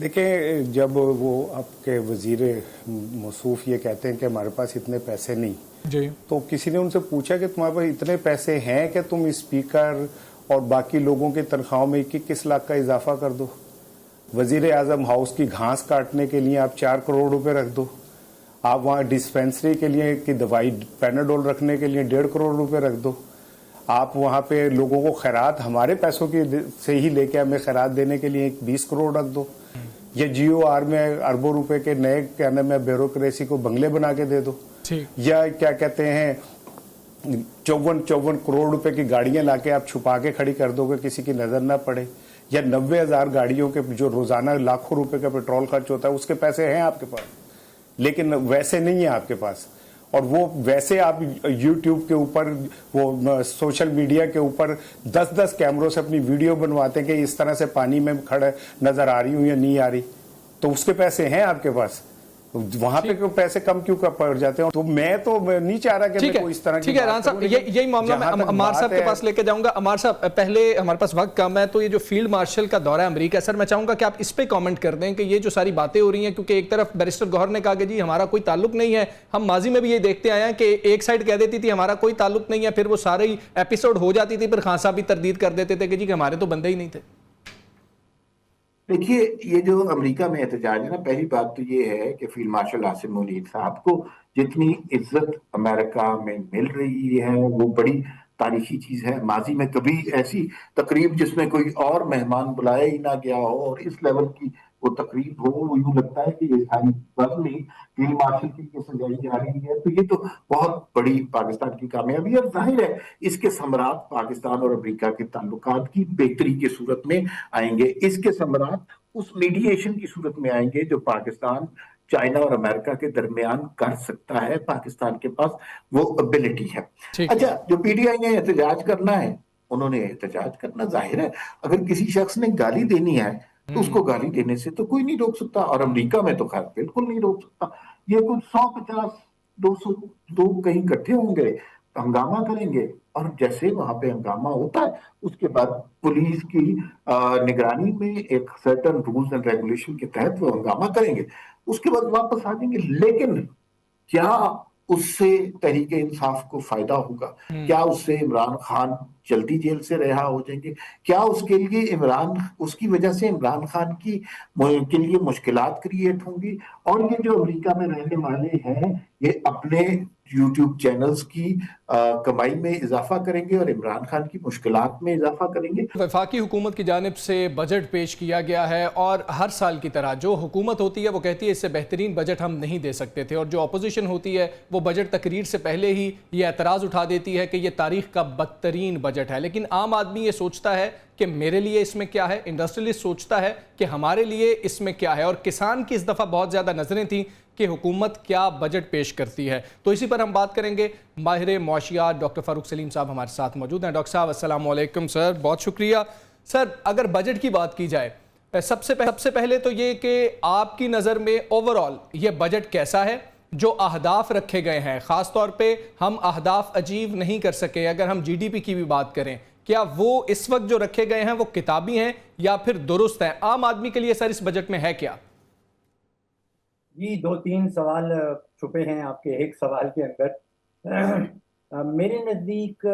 دیکھیں، جب وہ آپ کے وزیر موصوف یہ کہتے ہیں کہ ہمارے پاس اتنے پیسے نہیں جی، تو کسی نے ان سے پوچھا کہ تمہارے پاس اتنے پیسے ہیں کہ تم اسپیکر اور باقی لوگوں کی تنخواہوں میں 21 لاکھ کا اضافہ کر دو؟ وزیر اعظم ہاؤس کی گھاس کاٹنے کے لیے آپ 4 کروڑ روپے رکھ دو. آپ وہاں ڈسپینسری کے لیے کی دوائی پیناڈول رکھنے کے لیے 1.5 کروڑ روپے رکھ دو. آپ وہاں پہ لوگوں کو خیرات ہمارے پیسوں کی سے ہی لے کے ہمیں خیرات دینے کے لیے 20 کروڑ رکھ دو. یا جی او آر میں اربوں روپے کے نئے کیا نام ہے بیوروکریسی کو بنگلے بنا کے دے دو. یا کیا کہتے ہیں 54 کروڑ روپے کی گاڑیاں لا کے آپ چھپا کے کھڑی کر دو گے کسی کی نظر نہ پڑے. یا 90,000 گاڑیوں کے جو روزانہ لاکھوں روپے کا پیٹرول خرچ ہوتا ہے اس کے پیسے ہیں آپ کے پاس، لیکن ویسے نہیں ہیں آپ کے پاس. اور وہ ویسے آپ یوٹیوب کے اوپر وہ سوشل میڈیا کے اوپر 10 کیمروں سے اپنی ویڈیو بنواتے ہیں کہ اس طرح سے پانی میں کھڑے نظر آ رہی ہوں یا نہیں آ رہی، تو اس کے پیسے ہیں آپ کے پاس. وہاں پہ پیسے کم کیوں پڑ جاتے ہیں؟ تو میں تو نہیں چاہ رہا کہ میں کوئی اس طرح کی ٹھیک ہے. ران صاحب یہی معاملہ میں عمار صاحب کے پاس لے کے جاؤں گا. عمار صاحب پہلے ہمارے پاس وقت کم ہے تو یہ جو فیلڈ مارشل کا دورہ امریکہ سر میں چاہوں گا کہ آپ اس پہ کامنٹ کر دیں کہ یہ جو ساری باتیں ہو رہی ہیں، کیونکہ ایک طرف بیرسٹر گوہر نے کہا کہ جی ہمارا کوئی تعلق نہیں ہے، ہم ماضی میں بھی یہ دیکھتے آئے ہیں کہ ایک سائڈ کہہ دیتی تھی ہمارا کوئی تعلق نہیں ہے، پھر وہ سارے ایپیسوڈ ہو جاتی تھی، پھر خان صاحب بھی تردید کر دیتے تھے کہ جی ہمارے تو بندے ہی نہیں تھے. دیکھیے، یہ جو امریکہ میں احتجاج ہے نا، پہلی بات تو یہ ہے کہ فیلڈ مارشل عاصم منیر صاحب کو جتنی عزت امریکہ میں مل رہی ہے وہ بڑی تاریخی چیز ہے. ماضی میں کبھی ایسی تقریب جس میں کوئی اور مہمان بلایا ہی نہ گیا ہو اور اس لیول کی وہ تقریب ہو، وہ یوں لگتا ہے کہ یہ ساری بزم ہی فیلڈ مارشل کی سجائی جا رہی ہے. تو یہ تو بہت بڑی پاکستان کی کامیابی ہے، اور ظاہر ہے اس کے ثمرات پاکستان اور امریکہ کے تعلقات کی بہتری کی صورت میں آئیں گے. اس کے ثمرات اس میڈیشن کی صورت میں آئیں گے جو پاکستان چائنا اور امریکہ کے درمیان کر سکتا ہے. پاکستان کے پاس وہ ابیلٹی ہے. اچھا، جو پی ٹی آئی نے احتجاج کرنا ہے انہوں نے احتجاج کرنا، ظاہر ہے اگر کسی شخص نے گالی دینی ہے تو اس کو گالی دینے سے تو کوئی نہیں روک سکتا، اور امریکہ میں تو خیر بالکل نہیں روک سکتا. یہ کچھ 150 200 لوگ کہیں اکٹھے ہوں گے، ہنگامہ کریں گے، اور جیسے وہاں پہ ہنگامہ ہوتا ہے اس کے بعد پولیس کی نگرانی میں ایک سرٹن رولز اینڈ ریگولیشن کے تحت وہ ہنگامہ کریں گے، اس کے بعد واپس آ جائیں گے. لیکن کیا اس سے تحریک انصاف کو فائدہ ہوگا؟ کیا اس سے عمران خان جلدی جیل سے رہا ہو جائیں گے؟ کیا اس کے لیے اس کی وجہ سے عمران خان کے لیے مشکلات کریٹ ہوں گی؟ اور یہ جو امریکہ میں رہنے والے ہیں یہ اپنے یوٹیوب چینلز کی کمائی میں اضافہ کریں گے اور عمران خان کی مشکلات میں اضافہ کریں گے. وفاقی حکومت کی جانب سے بجٹ پیش کیا گیا ہے، اور ہر سال کی طرح جو حکومت ہوتی ہے وہ کہتی ہے اس سے بہترین بجٹ ہم نہیں دے سکتے تھے، اور جو اپوزیشن ہوتی ہے وہ بجٹ تقریر سے پہلے ہی یہ اعتراض اٹھا دیتی ہے کہ یہ تاریخ کا بدترین بجٹ ہے. لیکن عام آدمی یہ سوچتا ہے کہ میرے لیے اس میں کیا ہے، انڈسٹریلسٹ سوچتا ہے کہ ہمارے لیے اس میں کیا ہے، اور کسان کی اس دفعہ بہت زیادہ نظریں تھیں کہ حکومت کیا بجٹ پیش کرتی ہے. تو اسی پر ہم بات کریں گے. ماہر معاشیات ڈاکٹر فاروق سلیم صاحب ہمارے ساتھ موجود ہیں. ڈاکٹر صاحب السلام علیکم. سر بہت شکریہ. سر اگر بجٹ کی بات کی جائے، سب سے پہلے تو یہ کہ آپ کی نظر میں اوورال یہ بجٹ کیسا ہے؟ جو اہداف رکھے گئے ہیں، خاص طور پہ ہم اہداف اچیو نہیں کر سکے، اگر ہم جی ڈی پی کی بھی بات کریں، کیا وہ اس وقت جو رکھے گئے ہیں وہ کتابی ہیں یا پھر درست ہیں؟ عام آدمی کے لیے سر اس بجٹ میں ہے کیا؟ جی 2-3 سوال چھپے ہیں آپ کے ایک سوال کے اندر. میرے نزدیک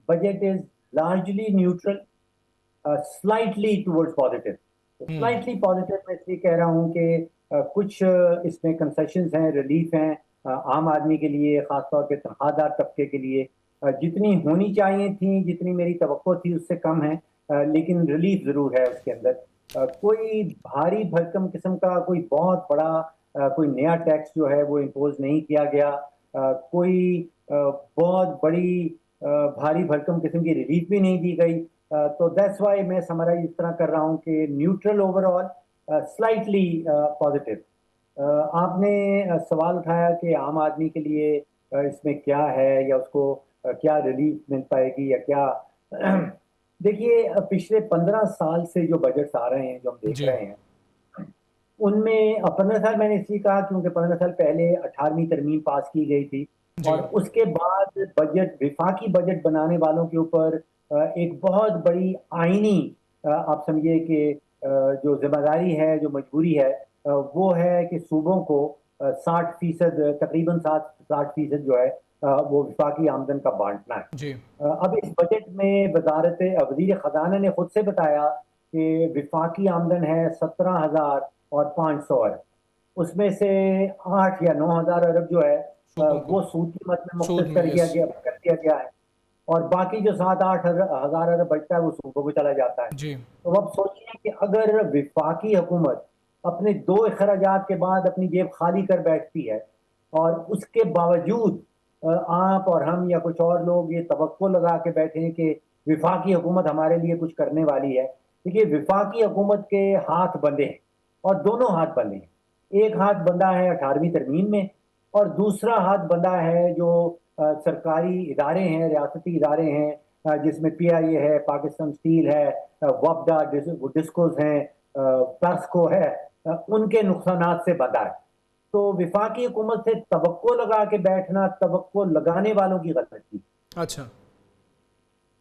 budget is largely neutral, slightly towards positive. Slightly positive میں اس لیے کہہ رہا ہوں کہ کچھ اس میں کنسیشنز ہیں، ریلیف ہیں عام آدمی کے لیے، خاص طور پہ تنخواہ دار طبقے کے لیے. جتنی ہونی چاہیے تھیں، جتنی میری توقع تھی اس سے کم ہے، لیکن ریلیف ضرور ہے اس کے اندر. کوئی بھاری بھرکم قسم کا کوئی بہت بڑا کوئی نیا ٹیکس جو ہے وہ امپوز نہیں کیا گیا، کوئی بہت بڑی بھاری بھرکم قسم کی ریلیف بھی نہیں دی گئی. تو دیٹس وائی میں سمرائز اس طرح کر رہا ہوں کہ neutral over all, slightly positive. آپ نے سوال اٹھایا کہ عام آدمی کے لیے اس میں کیا ہے یا اس کو کیا ریلیف مل پائے گی یا کیا. دیکھیے پچھلے 15 سال سے جو بجٹس آ رہے ہیں جو ہم دیکھ رہے ہیں ان میں 15 سال میں نے اس لیے کہا کیونکہ 15 سال پہلے 18ویں ترمیم پاس کی گئی تھی، اور اس کے بعد بجٹ، وفاقی بجٹ بنانے والوں کے اوپر ایک بہت بڑی آئینی آپ سمجھیے کہ جو ذمہ داری ہے، جو مجبوری ہے، وہ ہے کہ صوبوں کو 60%، تقریباً 60% جو ہے وہ وفاقی آمدن کا بانٹنا ہے۔ جی اب اس بجٹ میں وزیر خزانہ نے خود سے بتایا کہ وفاقی آمدن ہے 17,500 ارب، اس میں سے 8 یا 9,000 ارب جو ہے صوبوں کو، وہ سود کی مد میں سود مختص میں، یس کر دیا گیا ہے، اور باقی جو 7-8 ہزار ارب بچتا ہے وہ صوبوں کو چلا جاتا ہے۔ جی تو اب سوچیے کہ اگر وفاقی حکومت اپنے 2 اخراجات کے بعد اپنی جیب خالی کر بیٹھتی ہے، اور اس کے باوجود آپ اور ہم یا کچھ اور لوگ یہ توقع لگا کے بیٹھے ہیں کہ وفاقی حکومت ہمارے لیے کچھ کرنے والی ہے۔ دیکھیے وفاقی حکومت کے ہاتھ بندے ہیں، اور دونوں ہاتھ بندے ہیں۔ ایک ہاتھ بندہ ہے 18ویں ترمیم میں، اور دوسرا ہاتھ بندہ ہے جو سرکاری ادارے ہیں، ریاستی ادارے ہیں، جس میں پی آئی اے ہے، پاکستان اسٹیل ہے، وفدا، ڈسکوز ہیں، ٹاسکو ہے، ان کے نقصانات سے بندہ ہے۔ تو وفاقی حکومت سے توقع لگا کے بیٹھنا توقع لگانے والوں کی غلطی۔ اچھا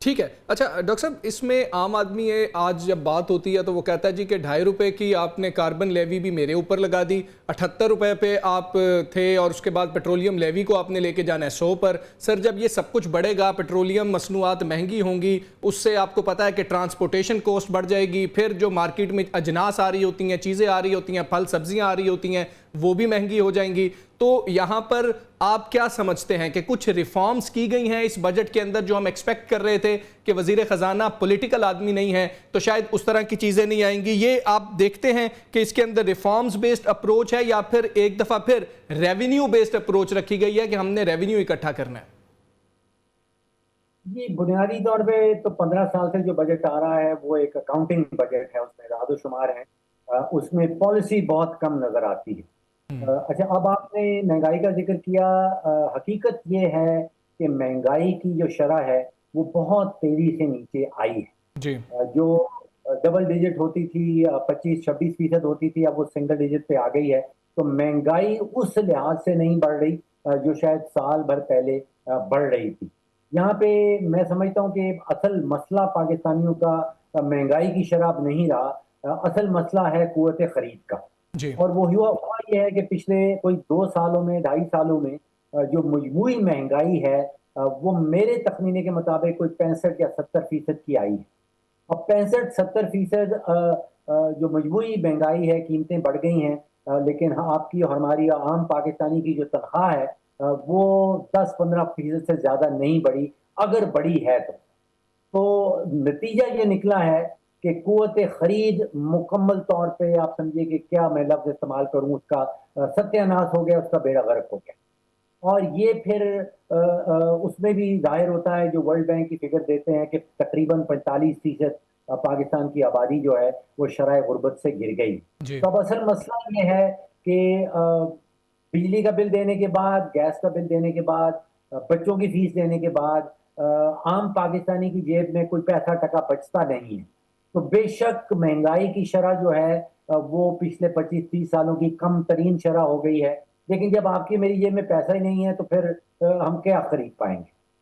ٹھیک ہے۔ اچھا ڈاکٹر صاحب، اس میں عام آدمی آج جب بات ہوتی ہے تو وہ کہتا ہے جی کہ 2.5 روپے کی آپ نے کاربن لیوی بھی میرے اوپر لگا دی، 78 روپے پہ آپ تھے، اور اس کے بعد پیٹرولیم لیوی کو آپ نے لے کے جانا ہے 100 پر۔ سر جب یہ سب کچھ بڑھے گا، پیٹرولیم مصنوعات مہنگی ہوں گی، اس سے آپ کو پتہ ہے کہ ٹرانسپورٹیشن کوسٹ بڑھ جائے گی، پھر جو مارکیٹ میں اجناس آ رہی ہوتی ہیں، چیزیں آ رہی ہوتی ہیں، پھل سبزیاں آ رہی ہوتی ہیں، وہ بھی مہنگی ہو جائیں گی۔ تو یہاں پر آپ کیا سمجھتے ہیں کہ کچھ ریفارمز کی گئی ہیں اس بجٹ کے اندر جو ہم ایکسپیکٹ کر رہے تھے کہ وزیر خزانہ پولیٹیکل آدمی نہیں ہے تو شاید اس طرح کی چیزیں نہیں آئیں گی؟ یہ آپ دیکھتے ہیں کہ اس کے اندر ریفارمز بیسڈ اپروچ ہے یا پھر ایک دفعہ پھر ریونیو بیسڈ اپروچ رکھی گئی ہے کہ ہم نے ریونیو اکٹھا کرنا ہے؟ جی بنیادی طور پہ تو 15 سال سے جو بجٹ آ رہا ہے وہ ایک اکاؤنٹنگ بجٹ ہے، اس میں اعداد و شمار ہیں، اس میں پالیسی بہت کم نظر آتی ہے۔ اچھا، اب آپ نے مہنگائی کا ذکر کیا۔ حقیقت یہ ہے کہ مہنگائی کی جو شرح ہے وہ بہت تیزی سے نیچے آئی ہے۔ جی جو ڈبل ڈیجٹ ہوتی تھی، 25-26% ہوتی تھی، اب وہ سنگل ڈیجٹ پہ آ گئی ہے۔ تو مہنگائی اس لحاظ سے نہیں بڑھ رہی جو شاید سال بھر پہلے بڑھ رہی تھی۔ یہاں پہ میں سمجھتا ہوں کہ اصل مسئلہ پاکستانیوں کا مہنگائی کی شرح نہیں رہا، اصل مسئلہ ہے قوت خرید کا۔ جی اور وہ ہوا یہ ہے کہ پچھلے کوئی 2 سالوں میں، 2.5 سالوں میں جو مجموعی مہنگائی ہے وہ میرے تخمینے کے مطابق کوئی 65 یا 70% کی آئی ہے۔ اب 65-70% جو مجموعی مہنگائی ہے، قیمتیں بڑھ گئی ہیں، لیکن آپ کی اور ہماری عام پاکستانی کی جو تنخواہ ہے وہ 10-15% سے زیادہ نہیں بڑھی، اگر بڑھی ہے تو نتیجہ یہ نکلا ہے کہ قوت خرید مکمل طور پہ آپ سمجھیے کہ کیا میں لفظ استعمال کروں، اس کا ستیہ ناش ہو گیا، اس کا بیڑا غرق ہو گیا۔ اور یہ پھر اس میں بھی ظاہر ہوتا ہے، جو ورلڈ بینک کی فگر دیتے ہیں کہ تقریباً 45% پاکستان کی آبادی جو ہے وہ شرح غربت سے گر گئی۔ جی تو اب اصل مسئلہ یہ ہے کہ بجلی کا بل دینے کے بعد، گیس کا بل دینے کے بعد، بچوں کی فیس دینے کے بعد عام پاکستانی کی جیب میں کوئی پیسہ ٹکا بچتا نہیں ہے۔ تو بے شک مہنگائی کی شرح جو ہے وہ پچھلے 25-30 سالوں کی کم ترین شرح ہو گئی ہے، لیکن جب آپ کی میری جیب میں پیسہ ہی نہیں ہے تو پھر ہم کیا خرید پائیں گے؟